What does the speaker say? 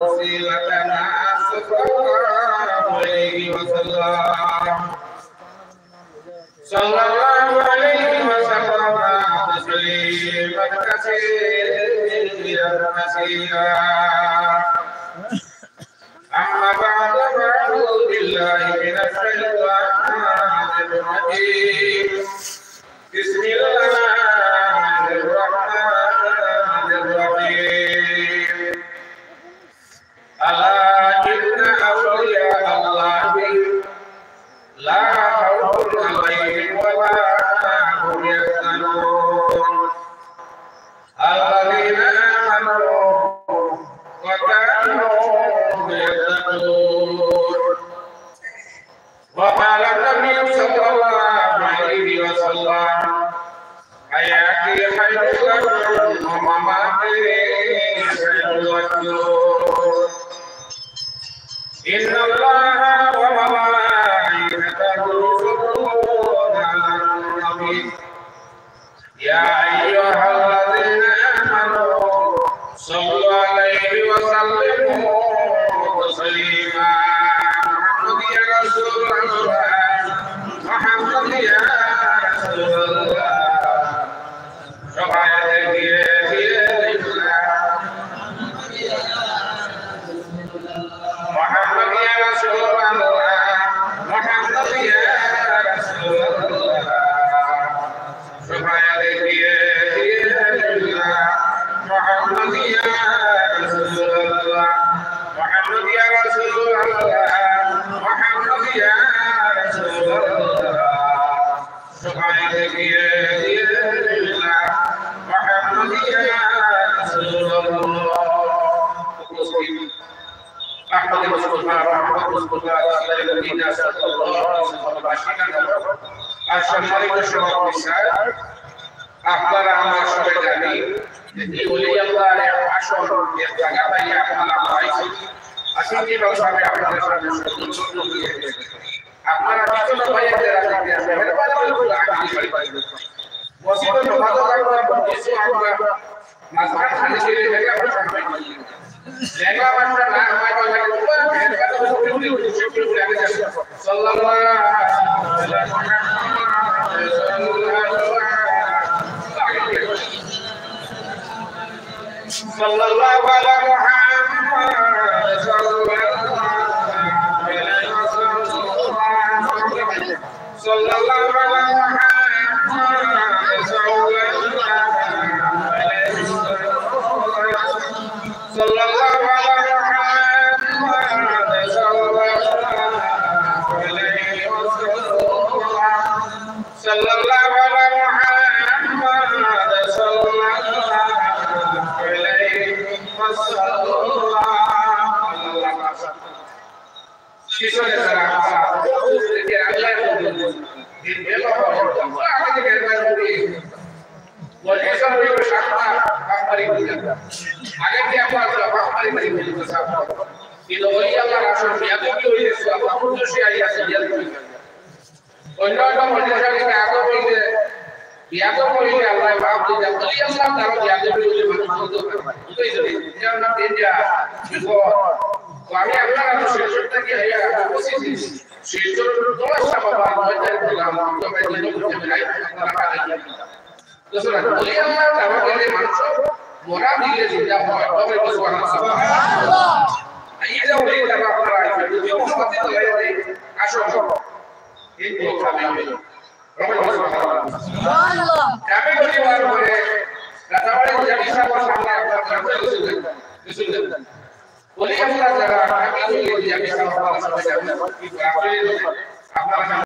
وسيلتنا صلى الله عليه وسلم صلى الله عليه وسلم تسليما كثيرا كثيرا أما بعد فأعوذ بالله من الشيطان الرجيم بسم الله الرحمن الرحيم ألا إن أولياء الله لا خوف عليهم ولا هم يحزنون الذين آمنوا وكانوا يتقون وقال النبي صلى الله عليه وسلم حياتي خير لكم ومماتي خير لكم إن الله وملائكته يصلون على النبي يا أيها الذين آمنوا صلوا عليه وسلموا تسليما محمد يا رسول الله محمد يا رسول الله محمد يا رسول الله محمد يا رسول الله محمد يا رسول الله محمد يا رسول الله محمد يا رسول الله محمد يا رسول الله أحمد المصطفى محمد المصطفى صلى الله عليه وسلم الشمالي والشمال والنساء أحضر আমার সবাই জানি যে ওলি আল্লাহর আসল জায়গাটা আপনারা পাইছেন আসলে কি ভাবে আপনাদের সামনে সুন্দর দিয়ে আপনারা কিছু ভাইদের রাখতে আছে মেহরবানি করে আগে পাইবেন মসজিদে নামাজ পড়ার পর কিছু আমরা মাঝখানে খালি ছেড়ে থেকে আমরা সামনে পাইবেন জায়গা আমরা না হয় বলে মেহরবানি করে সাল্লাল্লাহু আলাইহি صلى الله على محمد صلى الله عليه وسلم صلى الله على محمد صلى الله عليه وسلم صلى الله على محمد صلى الله عليه وسلم صلى الله على محمد صلى الله পিছনে যারা থেকে আল্লাহ দিন বেলা আগে থেকে এরকম বলে সব ওই সাতটা বাড়ি দিয়ে আগে কি আপনারা বাড়ি দিয়ে সাতটা কিন্তু ওই আল্লাহ রাসূল এত কি হইছে আল্লাহ মুর্শিদ আইয়াছে অন্য মধ্যে আগে বলতে বিয়াদব কইলে আল্লাহ মাফ দিয়ে দেন বলি আল্লাহ তাআলা বিয়াদব কইলে মানুষ বলতে পারে বুঝই যদি যেন না দেন যা আমি আপনারা তো শেষটা কি আইয়া বসেছি শেষর দোয়াটা বাবা মজার দিলাম তো ভাই দিন করতে নাই আপনারা কাজে দোসরা বলি আল্লাহ তাআলা কইলে মানুষ মোরা দিলে জিন্দা হয় তবে সুবহানাল্লাহ আইয়া বলি তাআলা আপনারা যদি মহব্বত লাগে আসো এই তো কামে সুবহানাল্লাহ কামে বলি বার করে রাতাবাড়ি জানি সাহেবের সামনে আপনারা রাসূল বলি আমরা যারা আমি বলি আমি সাহেবের সামনে আপনারা